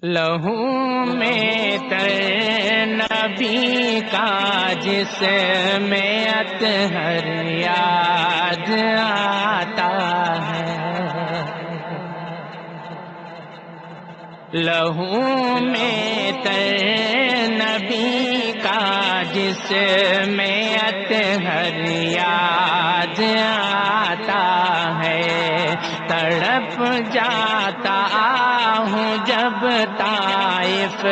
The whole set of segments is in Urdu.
لہو میں تر نبی کا جس میں اطہر یاد آتا ہے، لہو میں تر نبی کا جس میں اطہر یاد آتا ہے، تڑپ جاتا ہوں جب طائف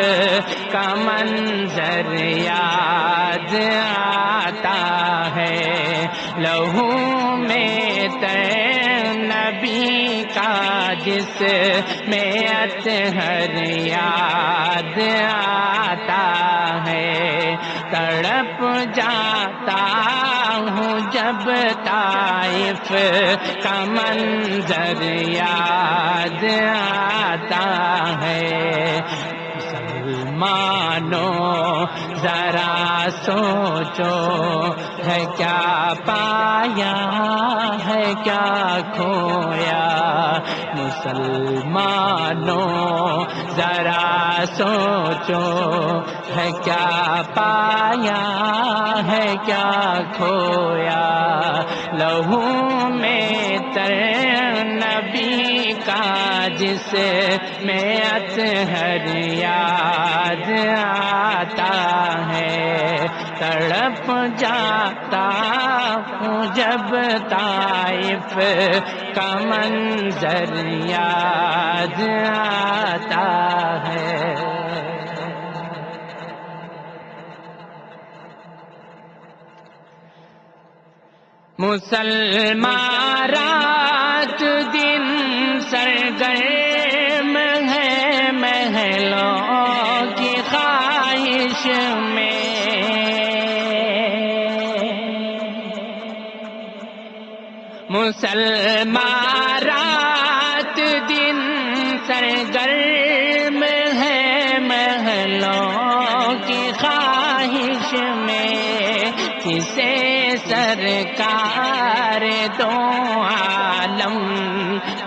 کا منظر یاد آتا ہے، لہو میں تر نبی کا جس میں اطہر یاد آتا ہے، تڑپ جاتا ہوں جب طائف کا منظر یاد آتا ہے۔ مسلمانوں ذرا سوچو، ہے کیا پایا ہے کیا کھویا، مسلمانوں ذرا سوچو، ہے کیا پایا ہے کیا کھویا، لہو میں تر نبی کا جس میں اطہر یاد آتا ہے، تڑپ جاتا ہوں جب طائف کا منظر یاد آتا ہے۔ مسلمان رات دن سرگرم ہے محلوں کی خواہش میں، مسلمان رات دن سرگرم ہے محلوں کی خواہش میں، کسے سرکار دو عالم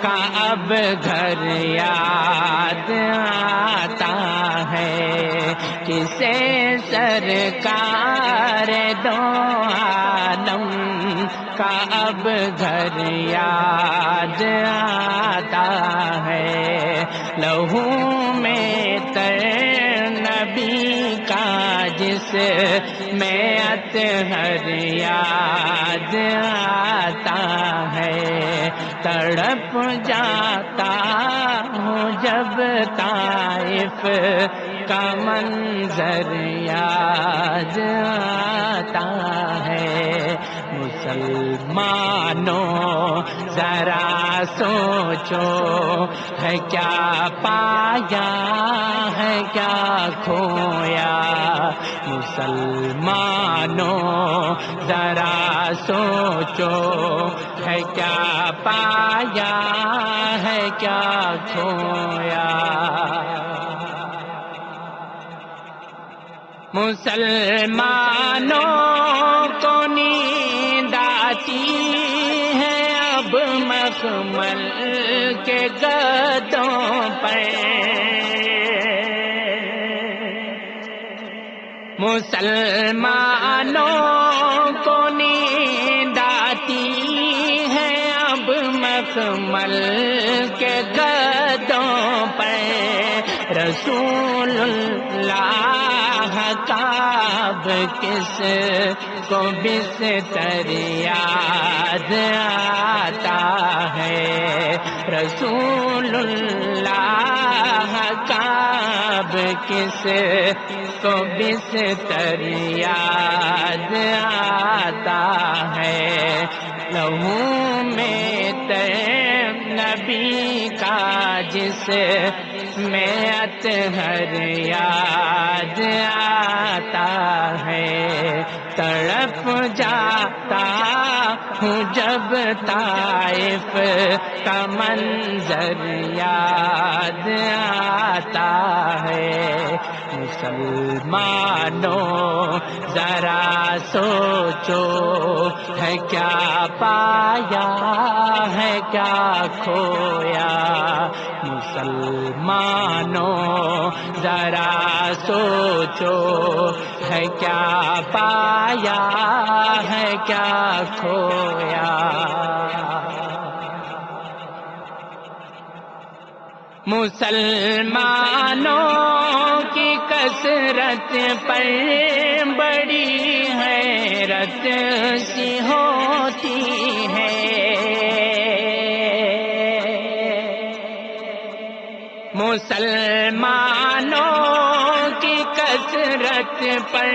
کا اب گھر یاد آتا ہے، کسے سرکار دو عالم کا اب گھر یاد آتا ہے، لہو میں تر نبی کا جس میں اطہر یاد آتا ہے، تڑپ جاتا ہوں جب طائف کا منظر یاد آتا ہے۔ مسلمانوں ذرا سوچو، ہے کیا پایا ہے کیا کھویا، مسلمانوں ذرا سوچو، ہے کیا پایا ہے کیا کھویا، مسلمانوں کو نیند آتی ہے اب مخمل کے گدوں پر، مسلمانوں کو نیند آتی ہے اب مخمل کے گدوں پر، رسول اللہ کا اب کس کو بستر یاد آتا ہے، رسول اللہ کا اب کس کو بستر یاد آتا ہے، لہو میں تر نبی کا جس میں اطہر یاد آتا ہے، تڑپ جاتا ہوں جب طائف کا منظر یاد آتا ہے، مسلمانوں ذرا سوچو، ہے کیا پایا ہے کیا کھویا، مسلمانوں ذرا سوچو ہے کیا پایا ہے کیا کھویا. مسلمانوں کی کثرت پر بڑی حیرت سی ہوتی ہے. مسلمانوں کی کثرت پر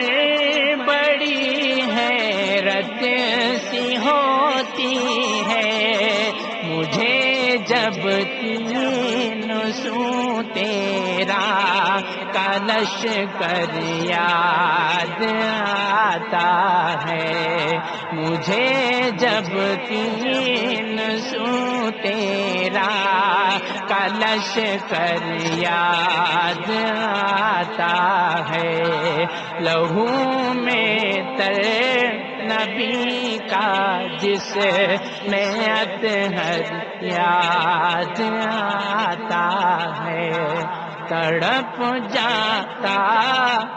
بڑی حیرت سی ہوتی ہے. مجھے جب تین سو تیرا کا لشکر یاد آتا ہے. مجھے جب تین سو تیرا کا لشکر یاد آتا ہے. لہو میں تر نبی کا جس میں اطہر یاد آتا ہے. تڑپ جاتا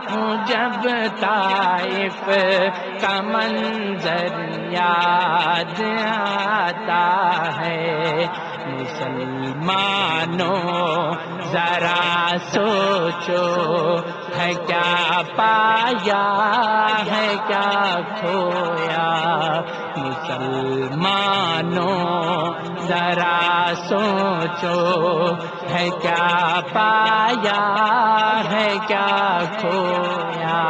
ہوں جب طائف کا منظر یاد آتا ہے. مسلمانوں ذرا سوچو ہے کیا پایا ہے کیا کھویا. مسلمانوں ذرا سوچو ہے کیا پایا ہے کیا کھویا.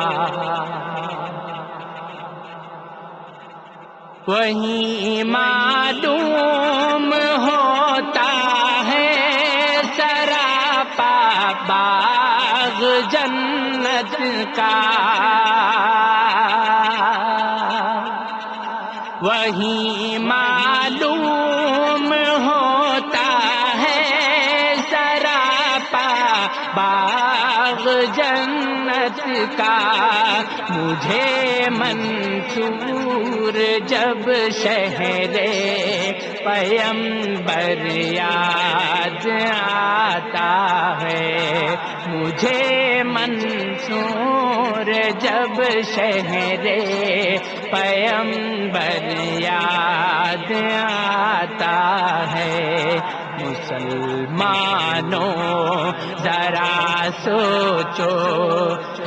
وہی معلوم ہوتا ہے سراپا باغ جنت کا. وہی معلوم ہوتا ہے سراپا باغ جنت کا. مجھے منصور جب شہر پیمبر یاد آتا ہے. مجھے منصور جب شہر پیمبر یاد آتا ہے. مسلمانوں ذرا سوچو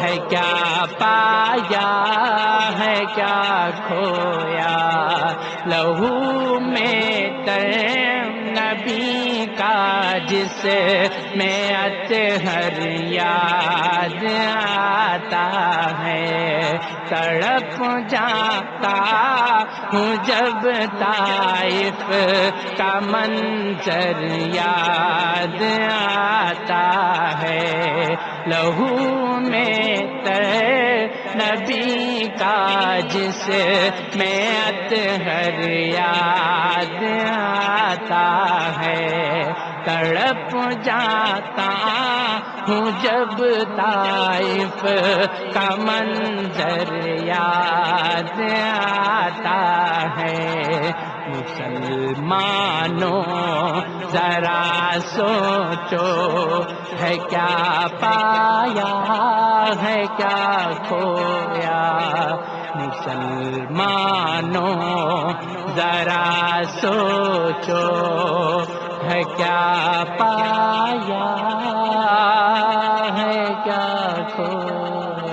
ہے کیا پایا ہے کیا کھویا. لہو میں تر نبی کا جس میں اطہر یاد آتا ہے. تڑپ جاتا ہوں جب طائف کا منظر یاد آتا ہے. لہو میں تر نبی کا جس میں اطہر یاد آتا ہے. تڑپ جاتا ہوں جب طائف کا منظر یاد آتا ہے. مسلمانوں ذرا سوچو ہے کیا پایا ہے کیا کھویا. مسلمانوں ذرا سوچو ہے کیا پایا ہے کیا کھویا.